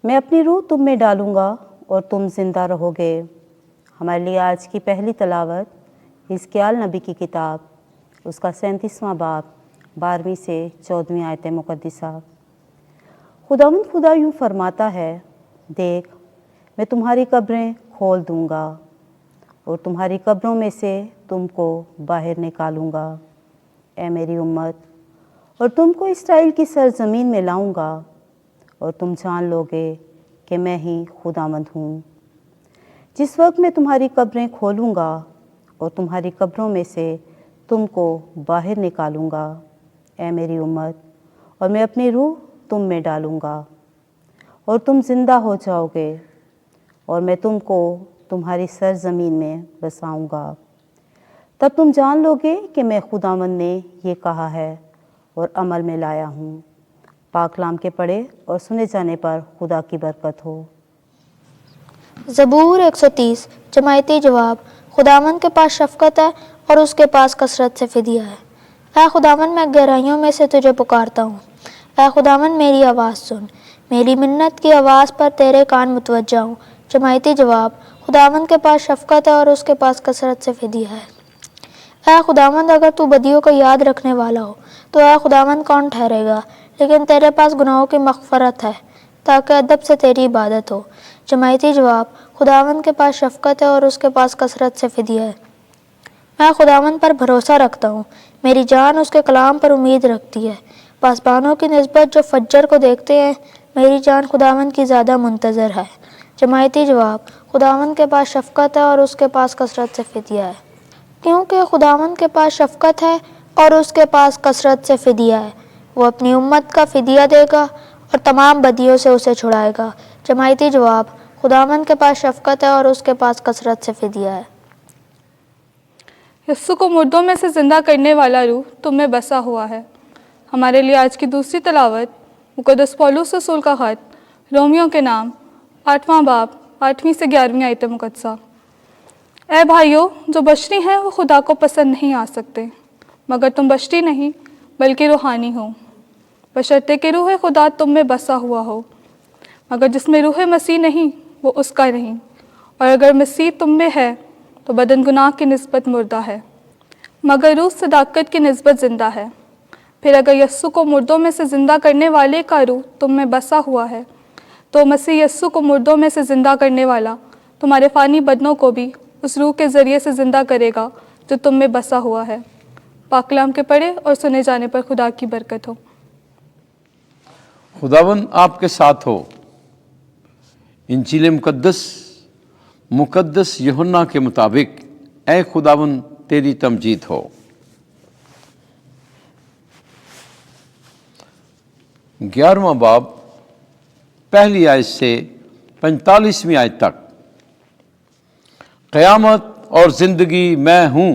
मैं अपनी रूह तुम में डालूँगा और तुम ज़िंदा रहोगे। हमारे लिए आज की पहली तलावत हिजकिय्याल नबी की किताब, उसका 37वां बाब, 12वीं से 14वीं आयत मुक़द्दिसा। खुदावंद खुदा यूँ फरमाता है, देख मैं तुम्हारी कब्रें खोल दूँगा और तुम्हारी कब्रों में से तुमको बाहर निकालूँगा, ए मेरी उम्मत, और तुमको इस्राएल की सरज़मीन में लाऊँगा और तुम जान लोगे कि मैं ही खुदावंद हूँ। जिस वक्त मैं तुम्हारी कब्रें खोलूँगा और तुम्हारी कब्रों में से तुमको बाहर निकालूँगा, ए मेरी उम्मत, और मैं अपनी रूह तुम में डालूँगा और तुम ज़िंदा हो जाओगे और मैं तुमको तुम्हारी सरज़मीन में बसाऊँगा। तब तुम जान लोगे कि मैं खुदावंद ने ये कहा है और अमल में लाया हूँ। पाक कलाम के पढ़े और सुने जाने पर खुदा की बरकत हो। ज़बूर 130। जमायती जवाब। खुदावंद के पास शफ़क़त है और उसके पास कसरत से फ़िदिया है। ऐ खुदावंद, मैं गहराइयों में से तुझे पुकारता हूँ। ऐ खुदावंद, मेरी आवाज़ सुन। मेरी मिन्नत की आवाज़ पर तेरे कान मुतवज्जा हूँ। जमायती जवाब। खुदावंद के पास शफ़क़त है और उसके पास कसरत से फ़िदिया है। ऐ खुदावंद, अगर तू बदियों को याद रखने वाला हो तो ऐ खुदावंद कौन ठहरेगा? लेकिन तेरे पास गुनाहों की मग़फ़रत है ताकि अदब से तेरी इबादत हो। जमायती जवाब। खुदावंद के पास शफ़क़त है और उसके पास कसरत से फ़िदिया है। मैं खुदावंद पर भरोसा रखता हूँ, मेरी जान उसके कलाम पर उम्मीद रखती है। पासबानों की निस्बत जो फज्जर को देखते हैं, मेरी जान खुदावंद की ज़्यादा मुंतज़र है। जमायती जवाब। खुदावंद के पास शफ़क़त है और उसके पास कसरत से फ़िदिया है। क्योंकि खुदावंद के पास शफ़क़त है और उसके पास कसरत से फ़िदिया है, वो अपनी उम्मत का फ़िदिया देगा और तमाम बदियों से उसे छुड़ाएगा। जमायती जवाब। खुदावंद के पास शफ़क़त है और उसके पास कसरत से फ़िदिया है। यस्सु को मुर्दों में से ज़िंदा करने वाला रूह तुम में बसा हुआ है। हमारे लिए आज की दूसरी तलावत मुक़द्दस पौलुस रसूल का ख़त रोमियो के नाम 8वां बाब, 8वीं से 11वीं आयत मुक़द्दसा। ऐ भाइयों, जो बशरी हैं वो खुदा को पसंद नहीं आ सकते, मगर तुम बशरी नहीं बल्कि रूहानी हो, बशर्ते कि रूह खुदा तुम में बसा हुआ हो। मगर जिसमें रूह मसीह नहीं वो उसका नहीं, और अगर मसीह तुम में है तो बदन गुनाह की निस्बत मुर्दा है, मगर रूह सदाकत की निस्बत ज़िंदा है। फिर अगर यस्सु को मुर्दों में से ज़िंदा करने वाले का रूह तुम में बसा हुआ है, तो मसीह यस्सु को मुर्दों में से ज़िंदा करने वाला तुम्हारे फ़ानी बदनों को भी उस रूह के ज़रिए से ज़िंदा करेगा जो तुम में बसा हुआ है। पाक कलाम के पढ़े और सुने जाने पर खुदा की बरकत हो। खुदावंद आपके साथ हो। इंजील मुक़द्दस यूहन्ना के मुताबिक ऐ खुदावंद तेरी तमजीद हो। ग्यारहवां बाब, पहली आयत से 45वीं आयत तक। क़यामत और ज़िंदगी मैं हूँ।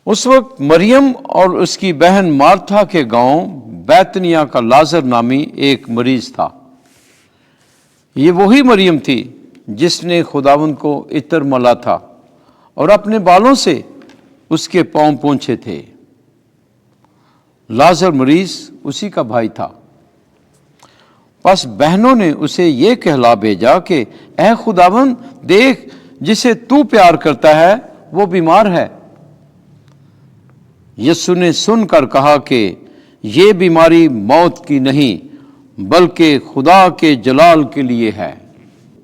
उस वक्त मरियम और उसकी बहन मार्था के गांव बैतनिया का लाजर नामी एक मरीज था। ये वही मरियम थी जिसने खुदावंद को इत्र मला था और अपने बालों से उसके पांव पोंछे थे। लाजर मरीज उसी का भाई था। बस बहनों ने उसे ये कहला भेजा कि ऐ खुदावंद, देख, जिसे तू प्यार करता है वो बीमार है। यीशु ने सुनकर कहा कि ये बीमारी मौत की नहीं बल्कि खुदा के जलाल के लिए है,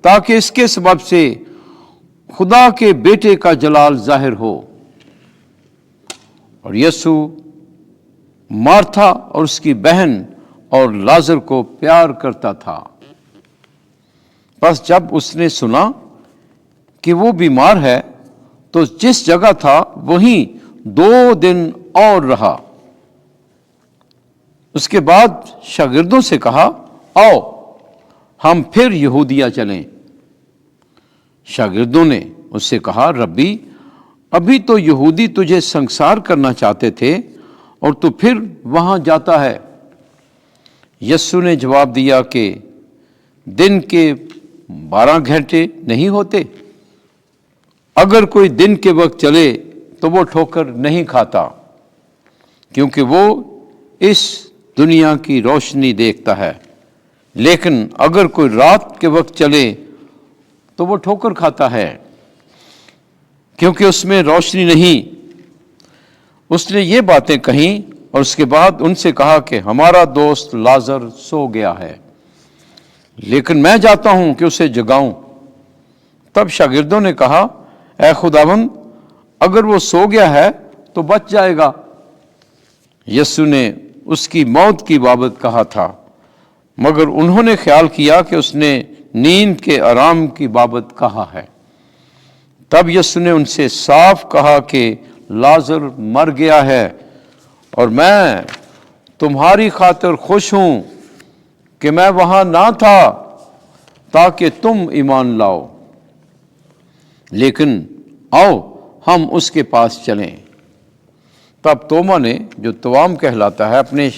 ताकि इसके सबब से खुदा के बेटे का जलाल जाहिर हो। और यीशु मार्था और उसकी बहन और लाजर को प्यार करता था। बस जब उसने सुना कि वो बीमार है तो जिस जगह था वहीं 2 दिन और रहा। उसके बाद शागिर्दों से कहा, आओ हम फिर यहूदिया चलें। शागिर्दों ने उससे कहा, रब्बी, अभी तो यहूदी तुझे संसार करना चाहते थे और तू फिर वहां जाता है। यीशु ने जवाब दिया कि दिन के 12 घंटे नहीं होते? अगर कोई दिन के वक्त चले तो वो ठोकर नहीं खाता, क्योंकि वो इस दुनिया की रोशनी देखता है। लेकिन अगर कोई रात के वक्त चले तो वो ठोकर खाता है, क्योंकि उसमें रोशनी नहीं। उसने ये बातें कहीं और उसके बाद उनसे कहा कि हमारा दोस्त लाजर सो गया है, लेकिन मैं जाता हूं कि उसे जगाऊं। तब शागिर्दों ने कहा, ऐ खुदावंद, अगर वो सो गया है तो बच जाएगा। यीशु ने उसकी मौत की बाबत कहा था, मगर उन्होंने ख्याल किया कि उसने नींद के आराम की बाबत कहा है। तब यीशु ने उनसे साफ कहा कि लाजर मर गया है, और मैं तुम्हारी खातिर खुश हूं कि मैं वहां ना था, ताकि तुम ईमान लाओ। लेकिन आओ हम उसके पास चलें। तब तोमा ने, जो तवाम कहलाता है, अपने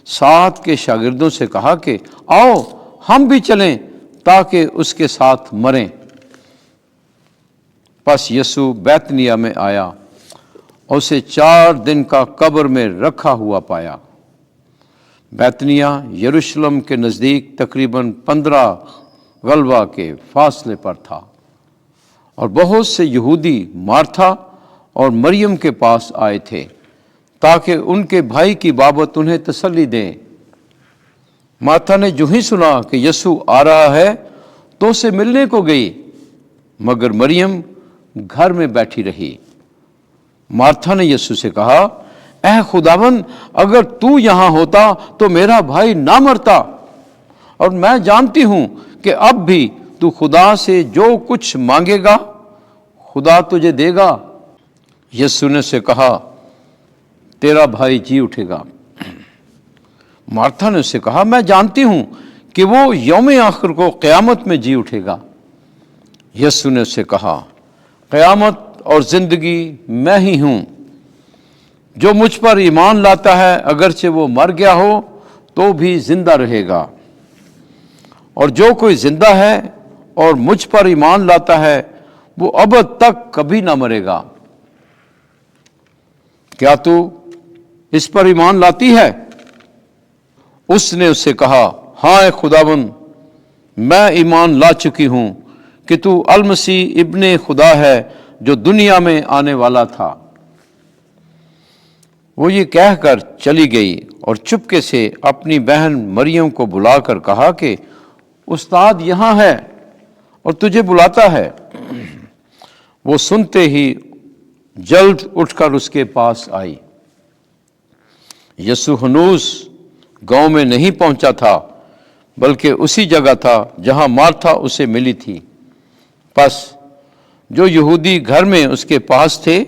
साथ के शागिर्दों से कहा कि आओ हम भी चलें ताकि उसके साथ मरें। बस यीशु बैतनिया में आया और उसे 4 दिन का कब्र में रखा हुआ पाया। बैतनिया यरूशलेम के नज़दीक तकरीबन 15 गलबा के फासले पर था, और बहुत से यहूदी मार्था और मरियम के पास आए थे ताकि उनके भाई की बाबत उन्हें तसल्ली दें। मार्था ने जो ही सुना कि यीशु आ रहा है तो उसे मिलने को गई, मगर मरियम घर में बैठी रही। मार्था ने यीशु से कहा, ऐ खुदावन, अगर तू यहाँ होता तो मेरा भाई ना मरता। और मैं जानती हूं कि अब भी तू खुदा से जो कुछ मांगेगा खुदा तुझे देगा। यीशु ने उसे कहा, तेरा भाई जी उठेगा। मार्था ने उससे कहा, मैं जानती हूं कि वो यौम आखिर को क़यामत में जी उठेगा। यीशु ने उससे कहा, क़यामत और ज़िंदगी मैं ही हूं। जो मुझ पर ईमान लाता है, अगरचे वो मर गया हो तो भी जिंदा रहेगा, और जो कोई जिंदा है और मुझ पर ईमान लाता है वो अबद तक कभी ना मरेगा। क्या तू इस पर ईमान लाती है? उसने उससे कहा, हाँ खुदावंद, मैं ईमान ला चुकी हूं कि तू अल-मसीह इब्ने खुदा है जो दुनिया में आने वाला था। वो ये कहकर चली गई और चुपके से अपनी बहन मरियम को बुलाकर कहा कि उस्ताद यहाँ है और तुझे बुलाता है। वो सुनते ही जल्द उठकर उसके पास आई। यीशु हनूस गांव में नहीं पहुंचा था, बल्कि उसी जगह था जहां मार्था उसे मिली थी। बस जो यहूदी घर में उसके पास थे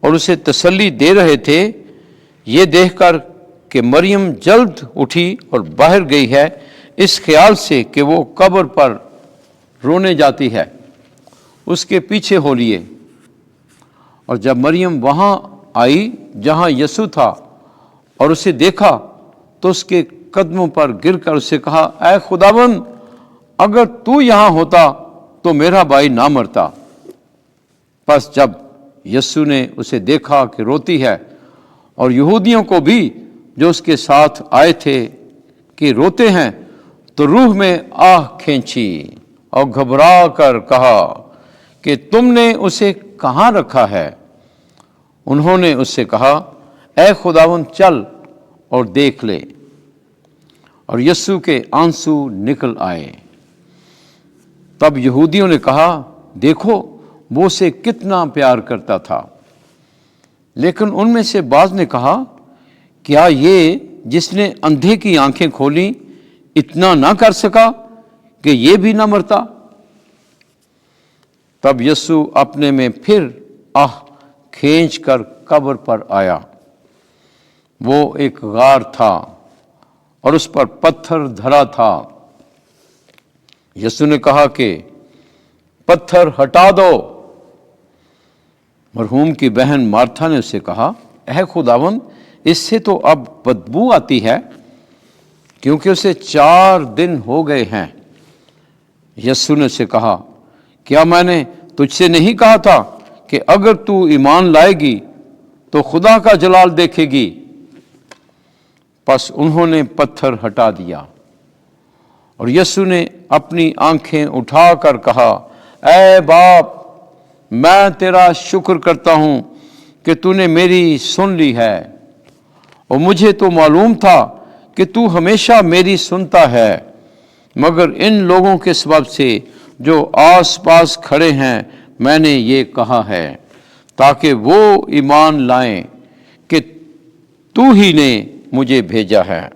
और उसे तसल्ली दे रहे थे, ये देखकर कि मरियम जल्द उठी और बाहर गई है, इस ख्याल से कि वो कब्र पर रोने जाती है, उसके पीछे हो लिए। और जब मरियम वहाँ आई जहाँ यीशु था और उसे देखा, तो उसके कदमों पर गिरकर उसे कहा, ऐ खुदावंद, अगर तू यहाँ होता तो मेरा भाई ना मरता। बस जब यीशु ने उसे देखा कि रोती है, और यहूदियों को भी जो उसके साथ आए थे कि रोते हैं, तो रूह में आह खींची और घबरा कर कहा कि तुमने उसे कहाँ रखा है? उन्होंने उससे कहा, ऐ खुदावंद, चल और देख ले। और यीशु के आंसू निकल आए। तब यहूदियों ने कहा, देखो वो उसे कितना प्यार करता था। लेकिन उनमें से बाज ने कहा, क्या ये जिसने अंधे की आंखें खोली इतना ना कर सका कि ये भी ना मरता? तब यीशु अपने में फिर आह खींचकर कब्र पर आया। वो एक गार था और उस पर पत्थर धरा था। यीशु ने कहा कि पत्थर हटा दो। मरहूम की बहन मार्था ने उससे कहा, ऐ खुदावंद, इससे तो अब बदबू आती है, क्योंकि उसे 4 दिन हो गए हैं। यीशु ने उसे कहा, क्या मैंने तुझसे नहीं कहा था कि अगर तू ईमान लाएगी तो खुदा का जलाल देखेगी? बस उन्होंने पत्थर हटा दिया और यीशु ने अपनी आंखें उठाकर कहा, ऐ बाप, मैं तेरा शुक्र करता हूँ कि तूने मेरी सुन ली है, और मुझे तो मालूम था कि तू हमेशा मेरी सुनता है, मगर इन लोगों के सबब से जो आस पास खड़े हैं मैंने ये कहा है, ताकि वो ईमान लाएं कि तू ही ने मुझे भेजा है।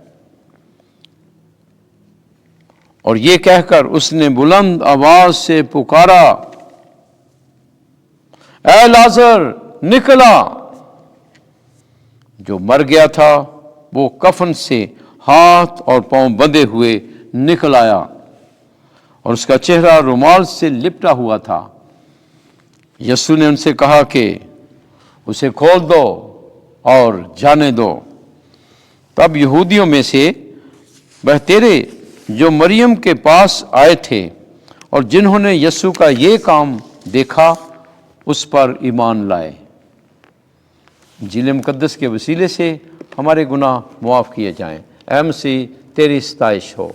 और ये कहकर उसने बुलंद आवाज से पुकारा, ऐ लाजर निकला। जो मर गया था वो कफन से हाथ और पांव बंधे हुए निकल आया, और उसका चेहरा रुमाल से लिपटा हुआ था। यीशु ने उनसे कहा कि उसे खोल दो और जाने दो। तब यहूदियों में से वह तेरे जो मरियम के पास आए थे और जिन्होंने यीशु का ये काम देखा, उस पर ईमान लाए। इंजील मुकद्दस के वसीले से हमारे गुनाह मुआफ़ किए जाएं। ऐ मसीह तेरी सताइश हो।